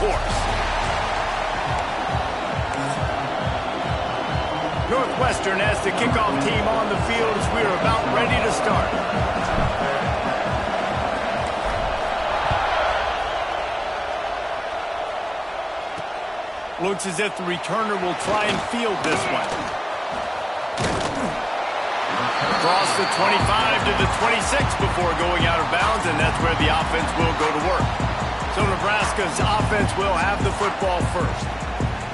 force. Northwestern has the kickoff team on the field as we are about ready to start. Looks as if the returner will try and field this one. Across the 25 to the 26 before going out of bounds, and that's where the offense will go to work. So Nebraska's offense will have the football first.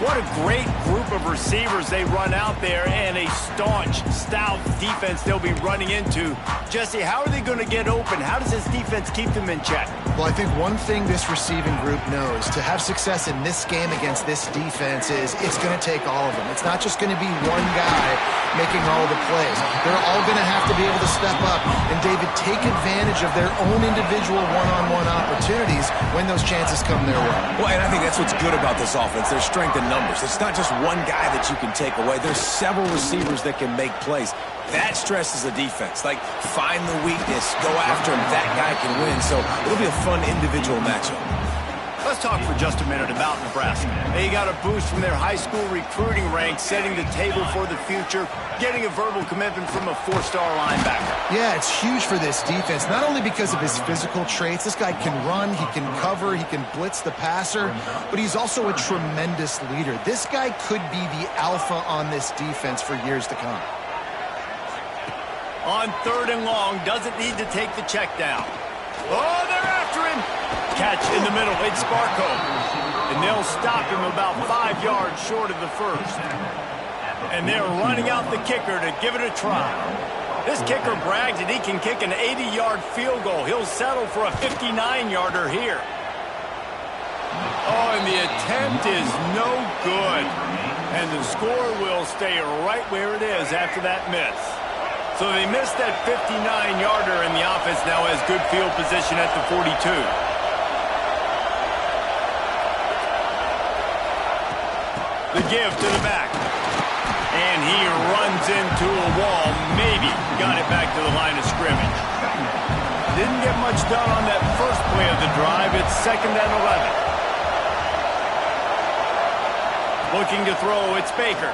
What a great group of receivers they run out there, and a staunch, stout defense they'll be running into. Jesse, how are they going to get open? How does this defense keep them in check? Well, I think one thing this receiving group knows, to have success in this game against this defense, is it's going to take all of them. It's not just going to be one guy making all the plays. They're all going to have to be able to step up and, David, take advantage of their own individual one-on-one opportunities when those chances come their way. Well, and I think that's what's good about this offense. Their strength in numbers. It's not just one guy that you can take away. There's several receivers that can make plays. That stresses the defense. Like, find the weakness, go after him. That guy can win. So it'll be a fun individual matchup. Let's talk for just a minute about Nebraska. They got a boost from their high school recruiting ranks, setting the table for the future, getting a verbal commitment from a four-star linebacker. Yeah, it's huge for this defense, not only because of his physical traits. This guy can run, he can cover, he can blitz the passer, but he's also a tremendous leader. This guy could be the alpha on this defense for years to come. On 3rd and long, doesn't need to take the check down. Oh, they're after him. Catch in the middle, it's Sparko. And they'll stop him about 5 yards short of the first. And they're running out the kicker to give it a try. This kicker brags that he can kick an 80-yard field goal. He'll settle for a 59-yarder here. Oh, and the attempt is no good. And the score will stay right where it is after that miss. So they missed that 59-yarder, and the offense now has good field position at the 42. The give to the back. And he runs into a wall. Maybe got it back to the line of scrimmage. Didn't get much done on that first play of the drive. It's 2nd and 11. Looking to throw, it's Baker.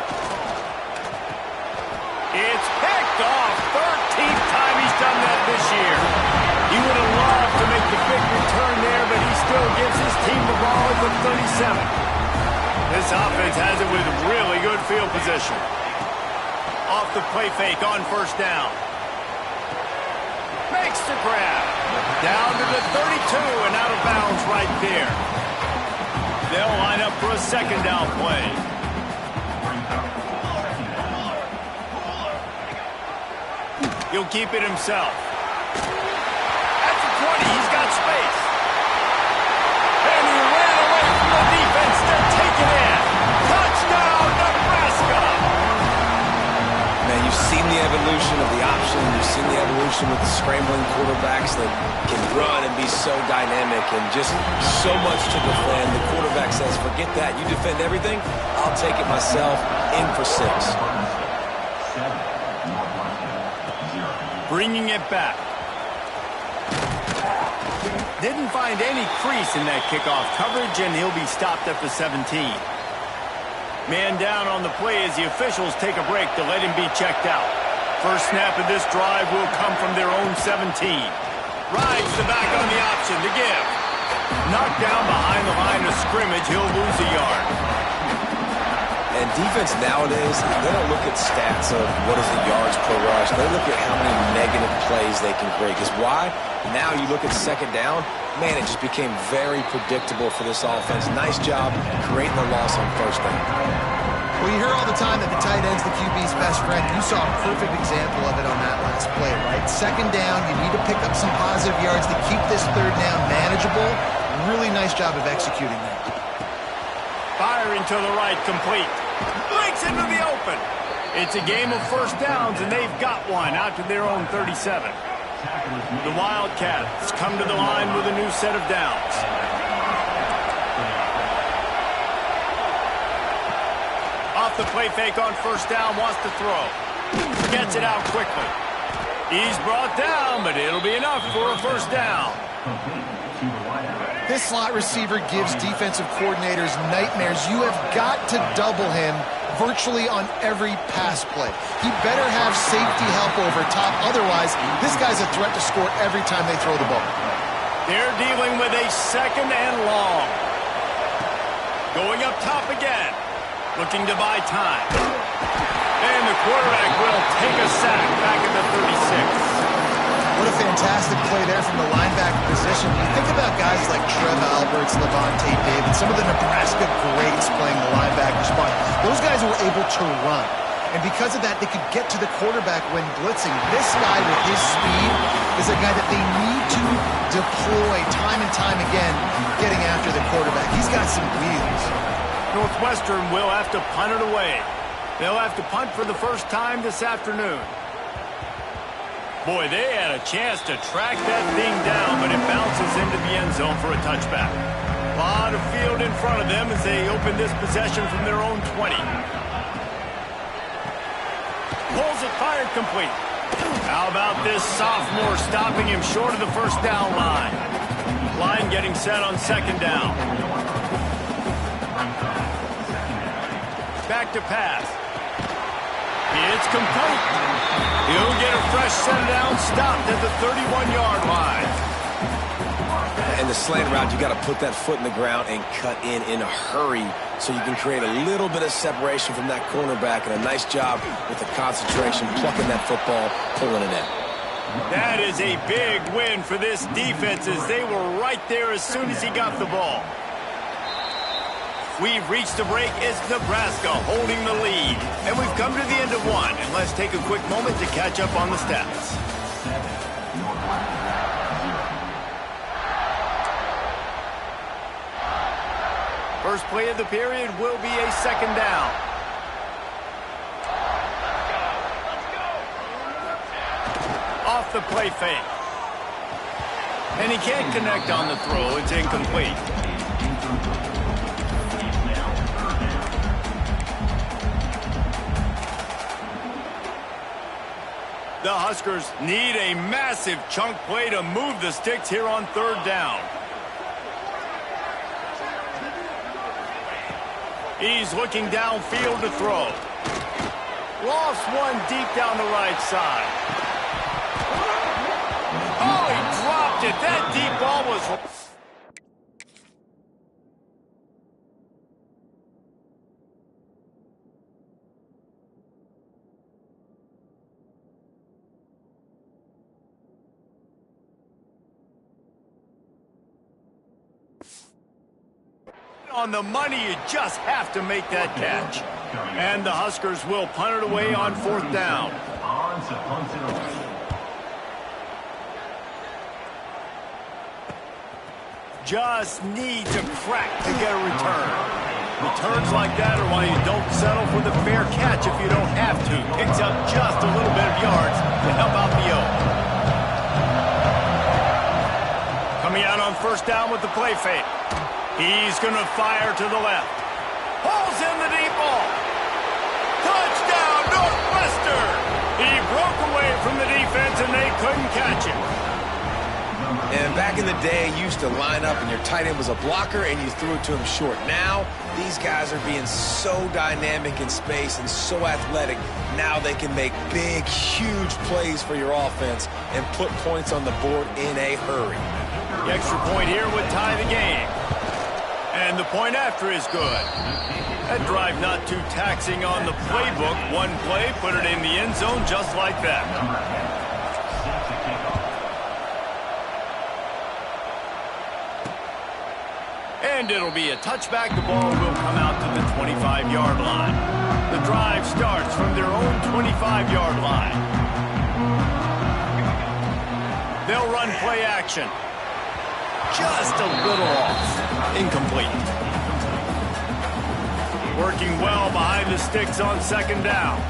It's picked off. 13th time he's done that this year. He would have loved to make the big return there, but he still gives his team the ball at the 37. This offense has it with really good field position. Off the play fake on 1st down. Makes the grab. Down to the 32 and out of bounds right there. They'll line up for a 2nd down play. He'll keep it himself. At the 20, he's got space. And he ran away from the defense to take it in. Touchdown, Nebraska! Man, you've seen the evolution of the option. You've seen the evolution with the scrambling quarterbacks that can run and be so dynamic and just so much to defend. The quarterback says, forget that. You defend everything, I'll take it myself. In for 6. Bringing it back. Didn't find any crease in that kickoff coverage, and he'll be stopped at the 17. Man down on the play as the officials take a break to let him be checked out. First snap of this drive will come from their own 17. Rides the back on the option to give. Knocked down behind the line of scrimmage, he'll lose a yard. And defense nowadays, they don't look at stats of what is the yards per rush. They look at how many negative plays they can create. Because why? Now you look at 2nd down, man, it just became very predictable for this offense. Nice job creating the loss on 1st down. Well, you hear all the time that the tight end's the QB's best friend. You saw a perfect example of it on that last play, right? 2nd down, you need to pick up some positive yards to keep this 3rd down manageable. Really nice job of executing that. Firing to the right, complete. Breaks into the open. It's a game of 1st downs, and they've got one out to their own 37. The Wildcats come to the line with a new set of downs. Off the play fake on 1st down, wants to throw. Gets it out quickly. He's brought down, but it'll be enough for a 1st down. This slot receiver gives defensive coordinators nightmares. You have got to double him virtually on every pass play. He better have safety help over top. Otherwise, this guy's a threat to score every time they throw the ball. They're dealing with a 2nd and long. Going up top again. Looking to buy time. And the quarterback will take a sack back at the 36. What a fantastic play there from the linebacker position. You think about guys like Trev Alberts, Levante David, some of the Nebraska greats playing the linebacker spot. Those guys were able to run. And because of that, they could get to the quarterback when blitzing. This guy with his speed is a guy that they need to deploy time and time again getting after the quarterback. He's got some wheels. Northwestern will have to punt it away. They'll have to punt for the first time this afternoon. Boy, they had a chance to track that thing down, but it bounces into the end zone for a touchback. A lot of field in front of them as they open this possession from their own 20. Pulls it, fired complete. How about this sophomore stopping him short of the first down line? Line getting set on 2nd down. Back to pass. It's complete. He'll get a fresh set down, stopped at the 31-yard line. And the slant route, you got to put that foot in the ground and cut in a hurry so you can create a little bit of separation from that cornerback, and a nice job with the concentration, plucking that football, pulling it in. That is a big win for this defense as they were right there as soon as he got the ball. We've reached the break. It's Nebraska holding the lead. And we've come to the end of one. And let's take a quick moment to catch up on the stats. First play of the period will be a 2nd down. Off the play fake. And he can't connect on the throw. It's incomplete. The Huskers need a massive chunk play to move the sticks here on 3rd down. He's looking downfield to throw. Lost one deep down the right side. Oh, he dropped it. That deep ball was... on the money, you just have to make that catch. And the Huskers will punt it away on 4th down. Just needs a crack to get a return. Returns like that are why you don't settle for the fair catch if you don't have to. Picks up just a little bit of yards to help out the O. Coming out on 1st down with the play fake. He's going to fire to the left. Pulls in the deep ball. Touchdown, Northwestern! He broke away from the defense, and they couldn't catch him. And back in the day, you used to line up, and your tight end was a blocker, and you threw it to him short. Now, these guys are being so dynamic in space and so athletic. Now they can make big, huge plays for your offense and put points on the board in a hurry. The extra point here would tie the game. And the point after is good. That drive not too taxing on the playbook. One play, put it in the end zone just like that. And it'll be a touchback. The ball will come out to the 25-yard line. The drive starts from their own 25-yard line. They'll run play action. Just a little off. Incomplete. Working well behind the sticks on 2nd down.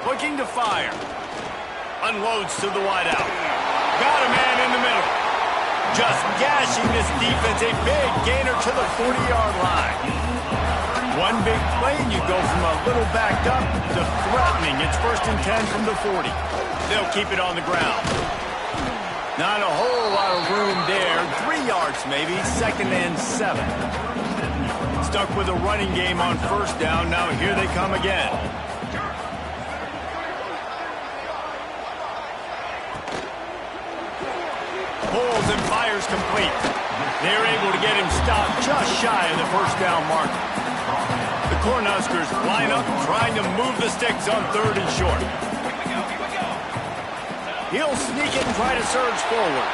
Looking to fire. Unloads to the wideout. Got a man in the middle. Just gashing this defense. A big gainer to the 40-yard line. One big play and you go from a little backed up to threatening. It's 1st and 10 from the 40. They'll keep it on the ground. Not a whole lot of room there. 3 yards maybe, 2nd and 7. Stuck with a running game on 1st down. Now here they come again. Pulls and fires complete. They're able to get him stopped just shy of the 1st down mark. The Cornhuskers line up trying to move the sticks on 3rd and short. He'll sneak it and try to surge forward.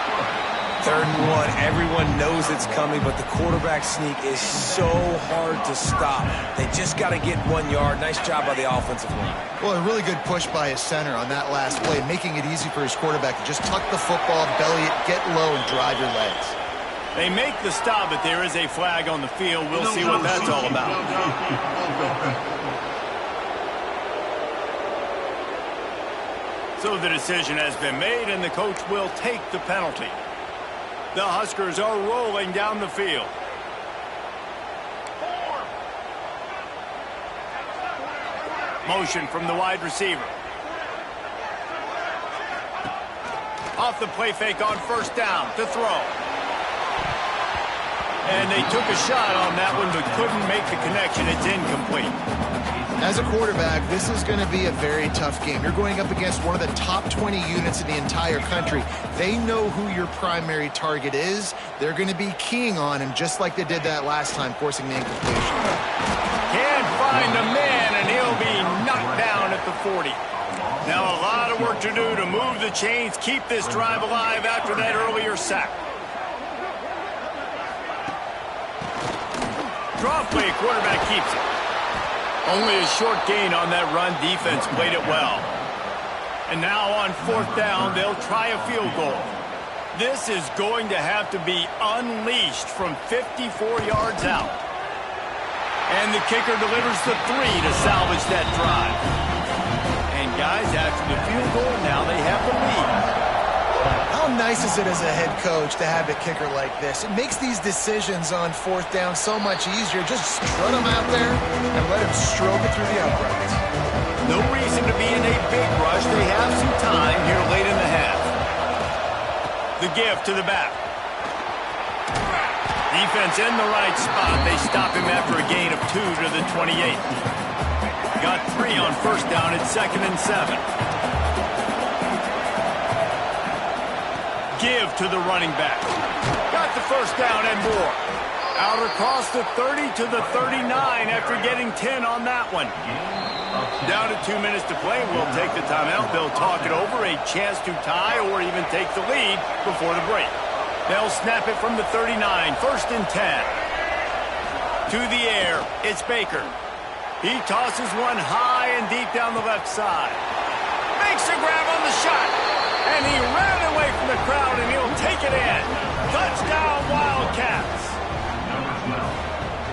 3rd and 1, everyone knows it's coming, but the quarterback sneak is so hard to stop. They just got to get 1 yard. Nice job by the offensive line. Well, a really good push by his center on that last play, making it easy for his quarterback to just tuck the football, belly it, get low, and drive your legs. They make the stop, but there is a flag on the field. We'll see what that's all about. So the decision has been made, and the coach will take the penalty. The Huskers are rolling down the field. Motion from the wide receiver. Off the play fake on 1st down to throw. And they took a shot on that one, but couldn't make the connection. It's incomplete. As a quarterback, this is going to be a very tough game. You're going up against one of the top 20 units in the entire country. They know who your primary target is. They're going to be keying on him just like they did that last time, forcing the incompletion. Can't find a man, and he'll be knocked down at the 40. Now a lot of work to do to move the chains, keep this drive alive after that earlier sack. Draw play, quarterback keeps it. Only a short gain on that run. Defense played it well. And now on 4th down, they'll try a field goal. This is going to have to be unleashed from 54 yards out. And the kicker delivers the 3 to salvage that drive. And guys, after the field goal, now they have the lead. How nice is it as a head coach to have a kicker like this? It makes these decisions on 4th down so much easier. Just strut him out there and let him stroke it through the uprights. No reason to be in a big rush. They have some time here late in the half. The give to the back. Defense in the right spot. They stop him after a gain of 2 to the 28. Got 3 on 1st down. It's 2nd and 7. Give to the running back. Got the 1st down and more. Out across the 30 to the 39 after getting 10 on that one. Down to 2 minutes to play. We'll take the timeout. They'll talk it over. A chance to tie or even take the lead before the break. They'll snap it from the 39. 1st and 10. To the air. It's Baker. He tosses one high and deep down the left side. Makes a grab on the shot. And he ran away from the crowd, and he'll take it in. Touchdown, Wildcats.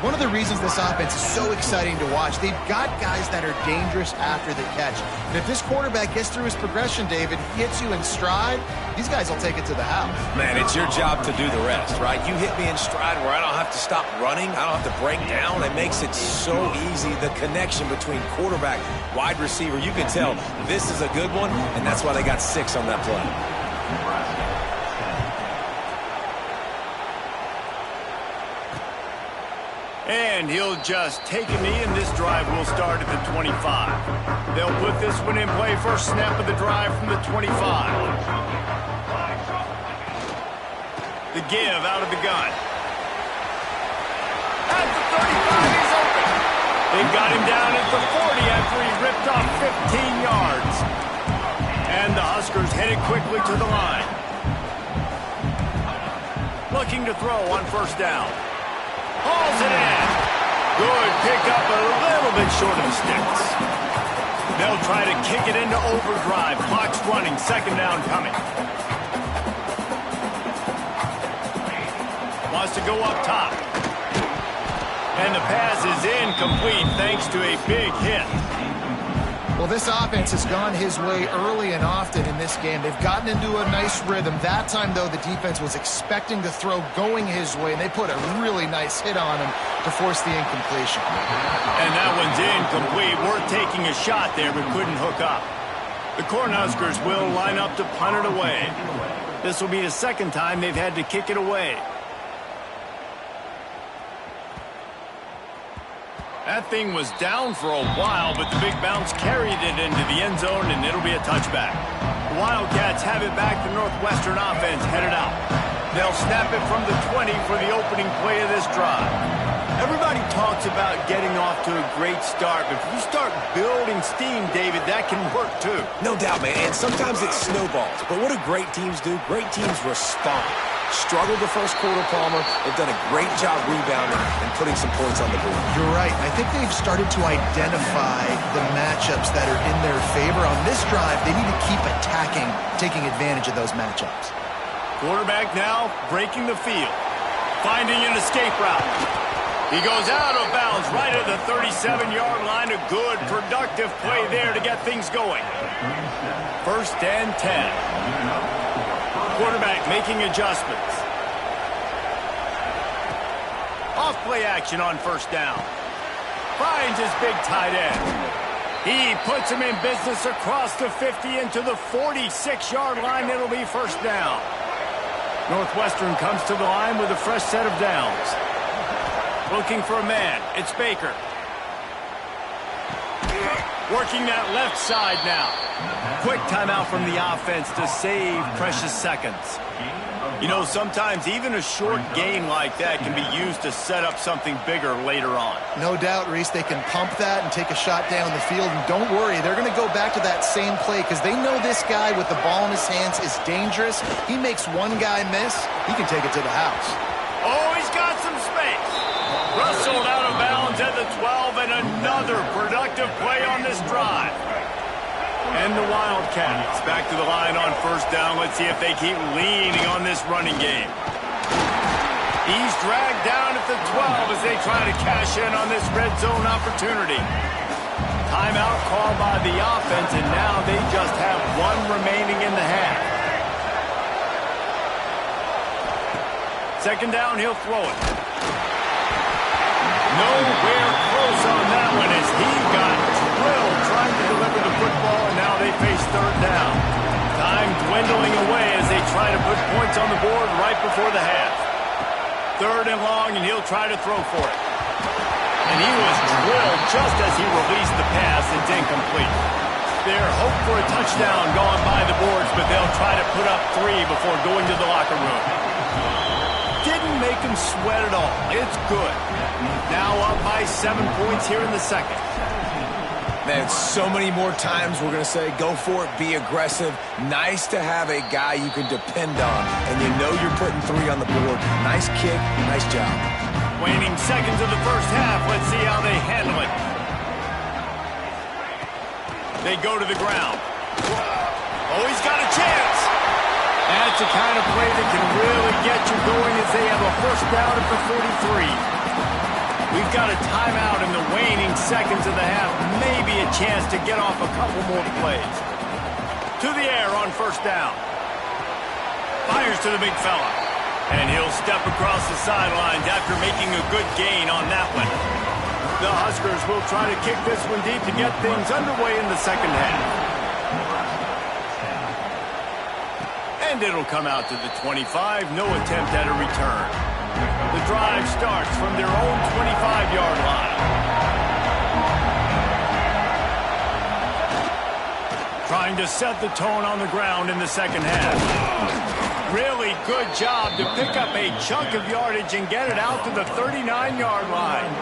One of the reasons this offense is so exciting to watch, they've got guys that are dangerous after the catch. And if this quarterback gets through his progression, David, hits you in stride, these guys will take it to the house. Man, it's your job to do the rest, right? You hit me in stride where I don't have to stop running. I don't have to break down. It makes it so easy. The connection between quarterback, wide receiver, you can tell this is a good one, and that's why they got 6 on that play. And he'll just take a knee, and this drive will start at the 25. They'll put this one in play. First snap of the drive from the 25. The give out of the gun. At the 35, he's open. They've got him down at the 40 after he ripped off 15 yards. And the Huskers headed quickly to the line. Looking to throw on 1st down. Hauls it in. Good pickup, a little bit short of the sticks. They'll try to kick it into overdrive. Clock's running, 2nd down coming. Wants to go up top. And the pass is incomplete thanks to a big hit. Well, this offense has gone his way early and often in this game. They've gotten into a nice rhythm. That time, though, the defense was expecting the throw going his way, and they put a really nice hit on him to force the incompletion. And that one's incomplete. Worth taking a shot there, but couldn't hook up. The Cornhuskers will line up to punt it away. This will be the second time they've had to kick it away. That thing was down for a while, but the big bounce carried it into the end zone, and it'll be a touchback. The Wildcats have it back. The Northwestern offense headed out. They'll snap it from the 20 for the opening play of this drive. Everybody talks about getting off to a great start, but if you start building steam, David, that can work too. No doubt, man, and sometimes it snowballs. But what do great teams do? Great teams respond. Struggled the first quarter, Palmer. They've done a great job rebounding and putting some points on the board. You're right. I think they've started to identify the matchups that are in their favor. On this drive, they need to keep attacking, taking advantage of those matchups. Quarterback now breaking the field, finding an escape route. He goes out of bounds right at the 37-yard line. A good, productive play there to get things going. 1st and 10. Quarterback making adjustments. Off play action on 1st down. Finds his big tight end. He puts him in business across the 50 into the 46-yard line. It'll be 1st down. Northwestern comes to the line with a fresh set of downs. Looking for a man. It's Baker. Working that left side now. Quick timeout from the offense to save precious seconds. You know, sometimes even a short gain like that can be used to set up something bigger later on. No doubt, Reese, they can pump that and take a shot down the field. And don't worry, they're going to go back to that same play because they know this guy with the ball in his hands is dangerous. He makes one guy miss, he can take it to the house. Oh, he's got some space. Rustled out of bounds at the 12, and another productive play on this drive. And the Wildcats back to the line on 1st down. Let's see if they keep leaning on this running game. He's dragged down at the 12 as they try to cash in on this red zone opportunity. Timeout called by the offense, and now they just have one remaining in the half. 2nd down, he'll throw it. Nowhere close on that one as he got drilled trying to deliver the football, and now they face 3rd down. Time dwindling away as they try to put points on the board right before the half. 3rd and long, and he'll try to throw for it. And he was drilled just as he released the pass. It's incomplete. They're hope for a touchdown going by the boards, but they'll try to put up 3 before going to the locker room. Didn't make him sweat at all. It's good. Now up by 7 points here in the 2nd. Man, so many more times we're going to say, go for it, be aggressive. Nice to have a guy you can depend on, and you know you're putting 3 on the board. Nice kick, nice job. Waning seconds of the 1st half. Let's see how they handle it. They go to the ground. Oh, he's got a chance. That's the kind of play that can really get you going as they have a 1st down at the 43. We've got a timeout in the waning seconds of the half. Maybe a chance to get off a couple more plays. To the air on 1st down. Fires to the big fella. And he'll step across the sidelines after making a good gain on that one. The Huskers will try to kick this one deep to get things underway in the 2nd half. And it'll come out to the 25. No attempt at a return. The drive starts from their own 25-yard line. Trying to set the tone on the ground in the 2nd half. Really good job to pick up a chunk of yardage and get it out to the 39-yard line.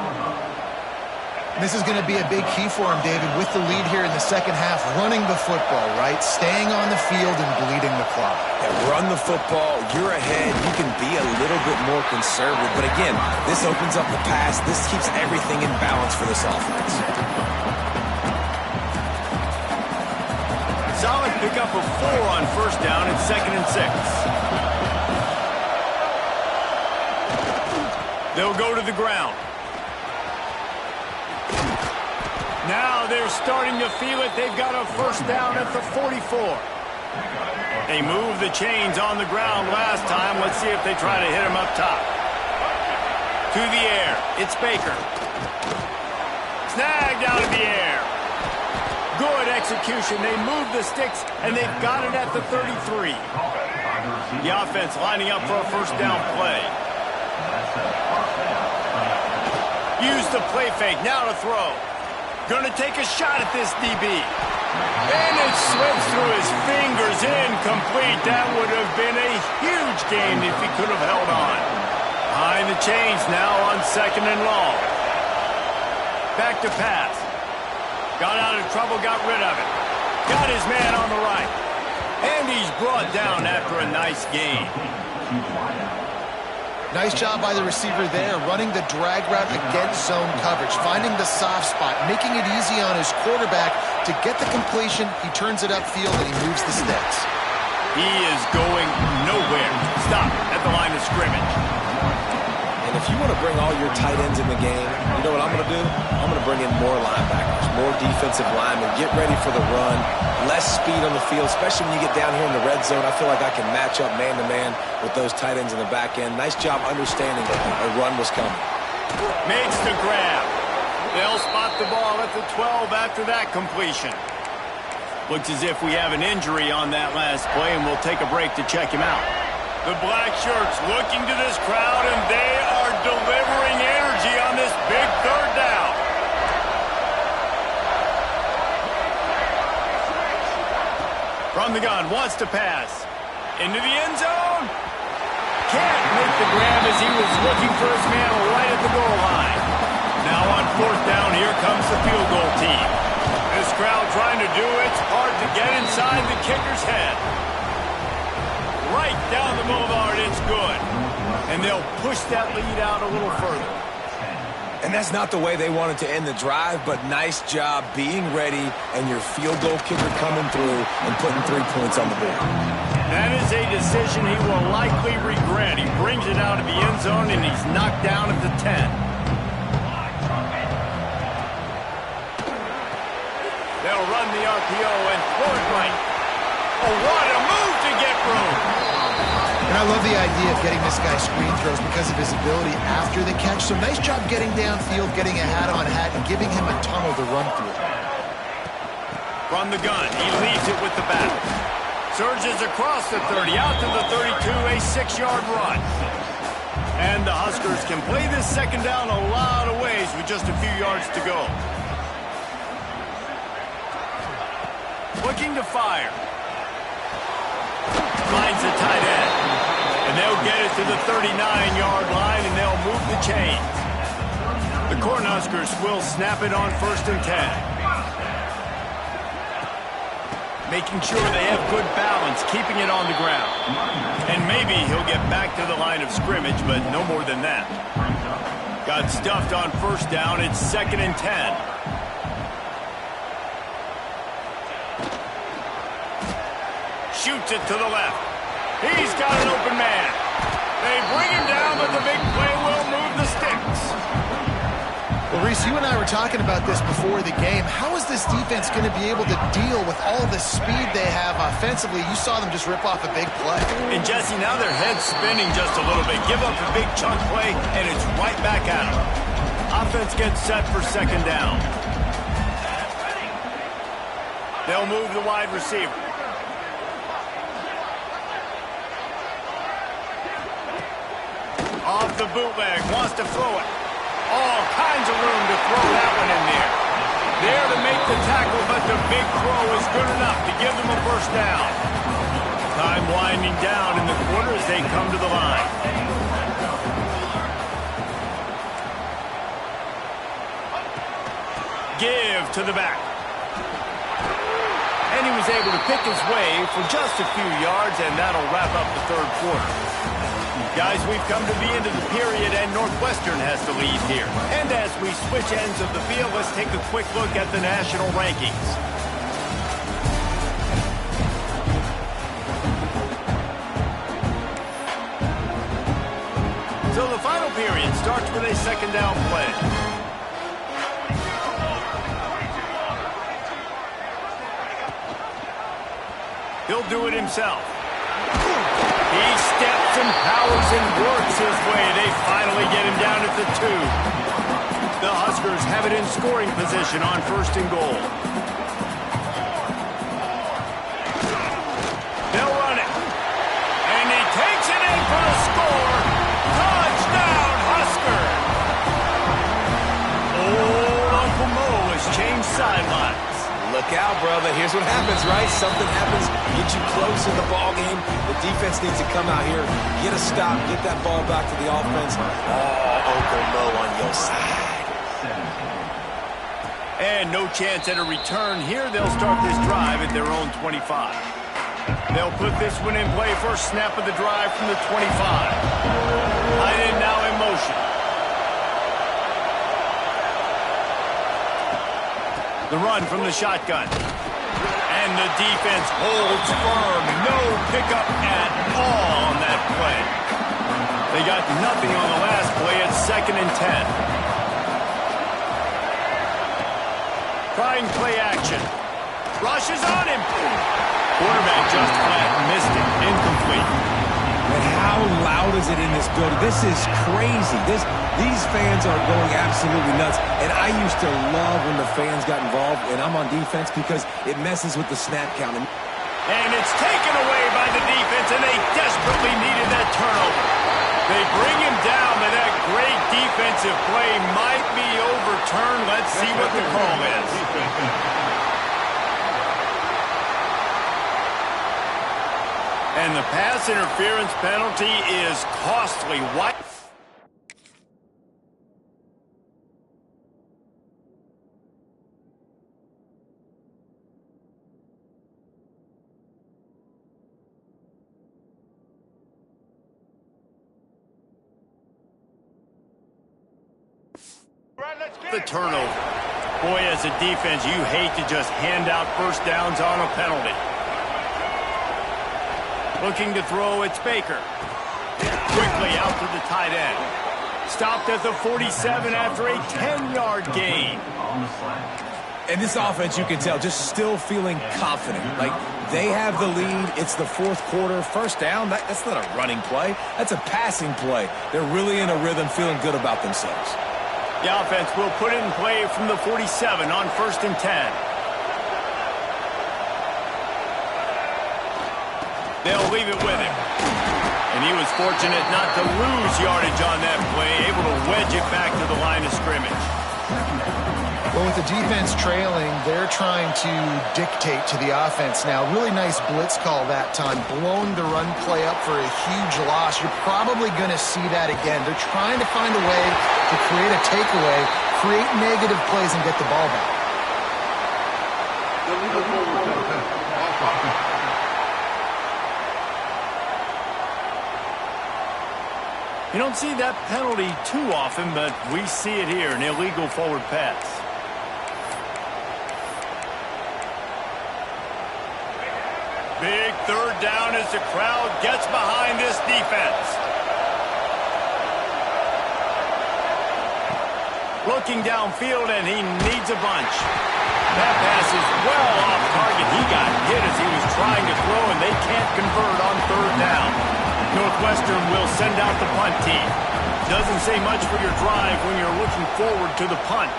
This is going to be a big key for him, David, with the lead here in the 2nd half, running the football, right? Staying on the field and bleeding the clock. Yeah, run the football. You're ahead. You can be a little bit more conservative. But again, this opens up the pass. This keeps everything in balance for this offense. Solid pickup of 4 on 1st down and 2nd and 6. They'll go to the ground. Now they're starting to feel it. They've got a 1st down at the 44. They moved the chains on the ground last time. Let's see if they try to hit him up top. To the air. It's Baker. Snagged out of the air. Good execution. They moved the sticks, and they've got it at the 33. The offense lining up for a first down play. Use the play fake, now to throw. Gonna take a shot at this DB. And it slips through his fingers, incomplete. That would have been a huge gain if he could have held on. Behind the chains now on 2nd and long. Back to pass. Got out of trouble, got rid of it. Got his man on the right. And he's brought down after a nice gain. Nice job by the receiver there, running the drag route against zone coverage, finding the soft spot, making it easy on his quarterback to get the completion. He turns it upfield and he moves the sticks. He is going nowhere. Stop at the line of scrimmage. And if you want to bring all your tight ends in the game, you know what I'm going to do? I'm going to bring in more linebackers, more defensive linemen, get ready for the run, less speed on the field, especially when you get down here in the red zone. I feel like I can match up man-to-man with those tight ends in the back end. Nice job understanding that a run was coming. Makes the grab. They'll spot the ball at the 12 after that completion. Looks as if we have an injury on that last play, and we'll take a break to check him out. The black shirts looking to this crowd, and they are delivering energy on this big third down. From the gun, wants to pass. Into the end zone. Can't make the grab as he was looking for his man right at the goal line. Now on 4th down, here comes the field goal team. This crowd trying to do its part to get inside the kicker's head. Right down the boulevard, it's good. And they'll push that lead out a little further. And that's not the way they wanted to end the drive, but nice job being ready and your field goal kicker coming through and putting 3 points on the board. That is a decision he will likely regret. He brings it out of the end zone and he's knocked down at the 10. They'll run the RPO and throw it right. Oh, what a move to get room. And I love the idea of getting this guy screen throws because of his ability after the catch. So nice job getting downfield, getting a hat-on-hat, and giving him a tunnel to run through. From the gun, he leads it with the back. Surges across the 30, out to the 32, a 6-yard run. And the Huskers can play this second down a lot of ways with just a few yards to go. Looking to fire. Finds the tight end. And they'll get it to the 39-yard line, and they'll move the chains. The Cornhuskers will snap it on 1st and 10. Making sure they have good balance, keeping it on the ground. And maybe he'll get back to the line of scrimmage, but no more than that. Got stuffed on 1st down. It's 2nd and 10. Shoots it to the left. He's got an open man. They bring him down, but the big play will move the sticks. Well, Reese, you and I were talking about this before the game. How is this defense going to be able to deal with all the speed they have offensively? You saw them just rip off a big play. And, Jesse, now their head's spinning just a little bit. Give up a big chunk play, and it's right back at them. Offense gets set for 2nd down. They'll move the wide receiver. Off the bootleg, wants to throw it. All kinds of room to throw that one in there. There to make the tackle, but the big throw is good enough to give them a 1st down. Time winding down in the quarter as they come to the line. Give to the back. And he was able to pick his way for just a few yards, and that'll wrap up the 3rd quarter. Guys, we've come to the end of the period, and Northwestern has the lead here. And as we switch ends of the field, let's take a quick look at the national rankings. So the final period starts with a 2nd down play. He'll do it himself. He steps and powers and works his way. They finally get him down at the 2. The Huskers have it in scoring position on 1st and goal. They'll run it. Well, then here's what happens, right? Something happens, get you close in the ball game. The defense needs to come out here, get a stop, get that ball back to the offense. Oh, Uncle Mo on your side. And no chance at a return here. They'll start this drive at their own 25. They'll put this one in play. First snap of the drive from the 25. Tight end now in motion. The run from the shotgun. And the defense holds firm. No pickup at all on that play. They got nothing on the last play. It's 2nd and 10. Trying play action. Rushes on him. Quarterback just flat missed it. Incomplete. And how loud is it in this building? This is crazy. These fans are going absolutely nuts. And I used to love when the fans got involved, and I'm on defense because it messes with the snap count. And it's taken away by the defense, and they desperately needed that turnover. They bring him down, but that great defensive play might be overturned. Let's see what the call is. And the pass interference penalty is costly. What? The turnover. Boy, as a defense, you hate to just hand out first downs on a penalty. Looking to throw, it's Baker. Quickly out to the tight end. Stopped at the 47 after a 10-yard gain. And this offense, you can tell, just still feeling confident. Like, they have the lead. It's the 4th quarter. First down, that's not a running play. That's a passing play. They're really in a rhythm, feeling good about themselves. The offense will put it in play from the 47 on 1st and 10. They'll leave it with him. And he was fortunate not to lose yardage on that play, able to wedge it back to the line of scrimmage. Well, with the defense trailing, they're trying to dictate to the offense now. Really nice blitz call that time, blowing the run play up for a huge loss. You're probably going to see that again. They're trying to find a way to create a takeaway, create negative plays, and get the ball back. You don't see that penalty too often, but we see it here, an illegal forward pass. Big 3rd down as the crowd gets behind this defense. Looking downfield, and he needs a bunch. That pass is well off target. He got hit as he was trying to throw, and they can't convert on 3rd down. Northwestern will send out the punt team. Doesn't say much for your drive when you're looking forward to the punt.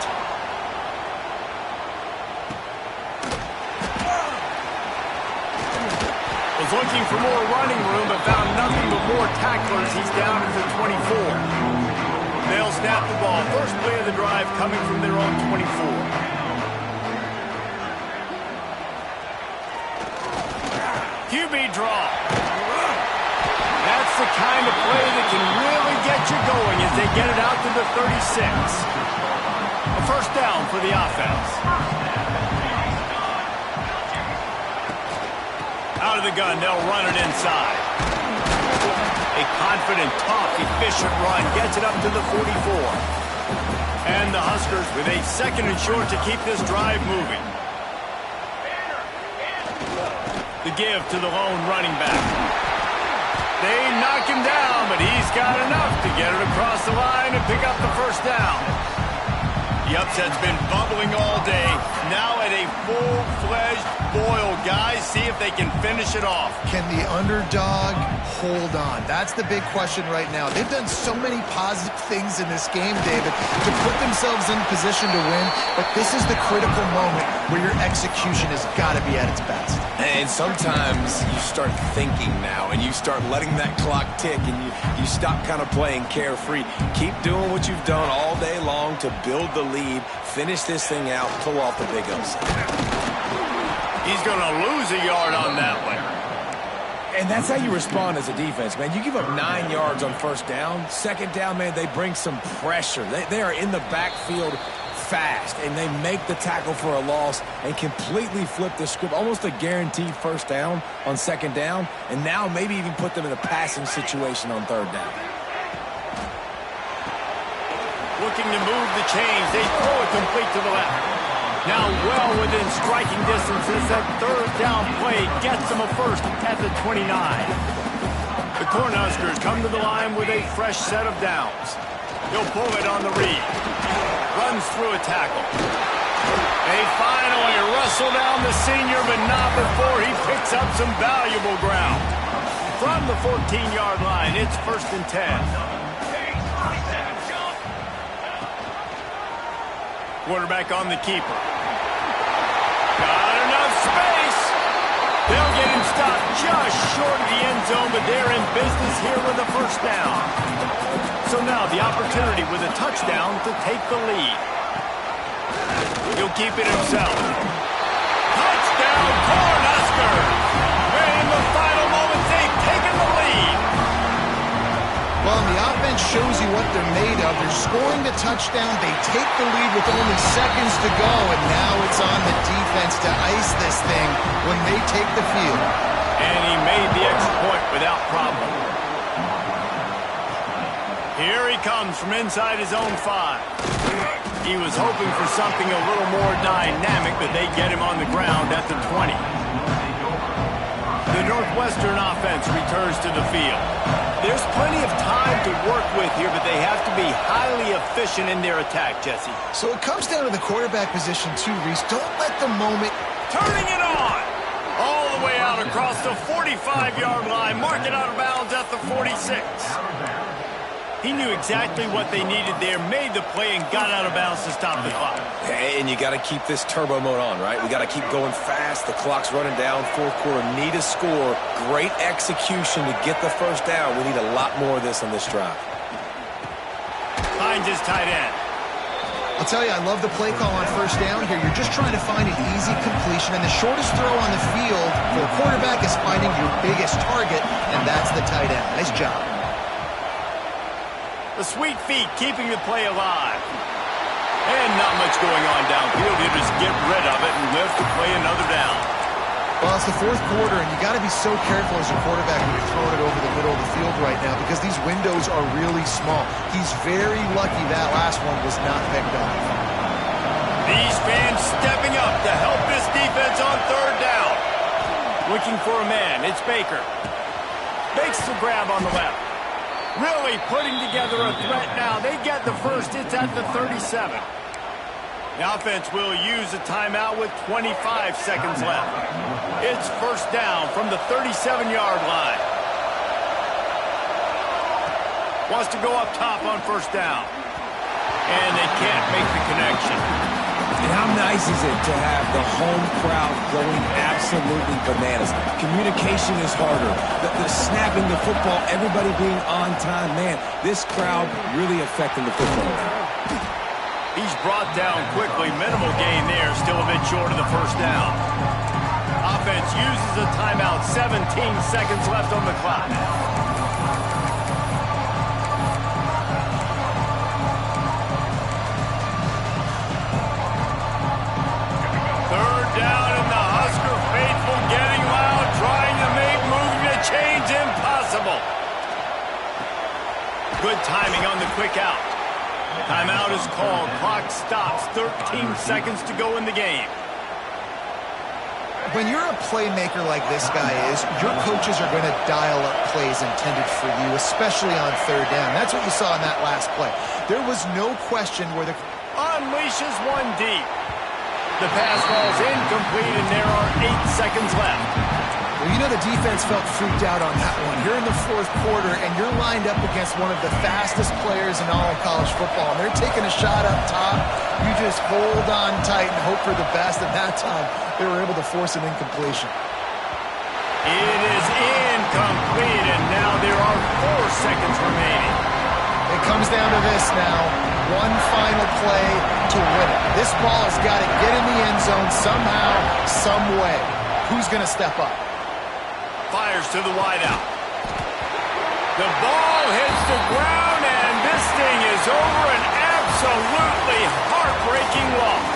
Was looking for more running room, but found nothing but more tacklers. He's down at the 24. They'll snap the ball. First play of the drive coming from their own 24. QB draw. That's the kind of play that can really get you going as they get it out to the 36. A first down for the offense. Out of the gun, they'll run it inside. A confident, tough, efficient run gets it up to the 44. And the Huskers with a 2nd and short to keep this drive moving. The give to the lone running back. They knock him down, but he's got enough to get it across the line and pick up the first down. The upset's been bubbling all day. Now at a full-fledged boil. Guys, see if they can finish it off. Can the underdog hold on? That's the big question right now. They've done so many positive things in this game, David, to put themselves in position to win, but this is the critical moment where your execution has got to be at its best. And sometimes you start thinking now, and you start letting that clock tick, and you stop kind of playing carefree. Keep doing what you've done all day long to build the lead, finish this thing out, pull off the big upset. He's going to lose a yard on that one. And that's how you respond as a defense, man. You give up 9 yards on first down. Second down, man, they bring some pressure. They are in the backfield fast, and they make the tackle for a loss and completely flip the script. Almost a guaranteed first down on second down, and now maybe even put them in a passing situation on third down. Looking to move the chains. They throw it complete to the left. Now well within striking distance as that third down play gets them a first at the 29. The Cornhuskers come to the line with a fresh set of downs. He'll pull it on the read. Runs through a tackle. They finally wrestle down the senior, but not before he picks up some valuable ground. From the 14-yard line, it's 1st and 10. Quarterback on the keeper. Got enough space. They'll get him stopped just short of the end zone, but they're in business here with a first down. So now the opportunity with a touchdown to take the lead. He'll keep it himself. Touchdown, Cornhuskers! In the final moments, they've taken the lead. Well, the offense shows you what they're made of. They're scoring the touchdown. They take the lead with only seconds to go, and now it's on the defense to ice this thing when they take the field. And he made the extra point without problem. Here he comes from inside his own 5. He was hoping for something a little more dynamic, but they get him on the ground at the 20. The Northwestern offense returns to the field. There's plenty of time to work with here, but they have to be highly efficient in their attack, Jesse. So it comes down to the quarterback position too, Reese. Don't let the moment... Turning it on! All the way out across the 45-yard line. Mark it out of bounds at the 46. He knew exactly what they needed there, made the play, and got out of bounds to stop the clock. And you got to keep this turbo mode on, right? We got to keep going fast. The clock's running down. Fourth quarter, need a score. Great execution to get the first down. We need a lot more of this on this drive. Finds his tight end. I'll tell you, I love the play call on first down here. You're just trying to find an easy completion, and the shortest throw on the field for the quarterback is finding your biggest target, and that's the tight end. Nice job. The sweet feet keeping the play alive. And not much going on downfield. You just get rid of it and live to play another down. Well, it's the fourth quarter, and you got to be so careful as a quarterback when you're throwing it over the middle of the field right now because these windows are really small. He's very lucky that last one was not picked off. These fans stepping up to help this defense on third down. Looking for a man. It's Baker. Makes the grab on the left. Really putting together a threat now. They get the first. It's at the 37. The offense will use a timeout with 25 seconds left. It's first down from the 37-yard line. Wants to go up top on first down. And they can't make the connection. And how nice is it to have the home crowd going absolutely bananas? Communication is harder. The snapping the football, everybody being on time. Man, this crowd really affecting the football. He's brought down quickly. Minimal gain there. Still a bit short of the first down. Offense uses a timeout. 17 seconds left on the clock. Third down, and the Husker faithful getting loud, trying to make moving the chains impossible. Good timing on the quick out. Timeout is called. Clock stops. 13 seconds to go in the game. When you're a playmaker like this guy is, your coaches are going to dial up plays intended for you, especially on third down. That's what you saw in that last play. There was no question where the... Unleashes one deep. The pass falls incomplete, and there are 8 seconds left. Well, you know the defense felt freaked out on that one. You're in the fourth quarter, and you're lined up against one of the fastest players in all of college football, and they're taking a shot up top. You just hold on tight and hope for the best, and that time they were able to force an incompletion. It is incomplete, and now there are 4 seconds remaining. It comes down to this now. one final play to win it. This ball has got to get in the end zone somehow, some way. Who's going to step up? Fires to the wideout. The ball hits the ground, and this thing is over. An absolutely heartbreaking loss.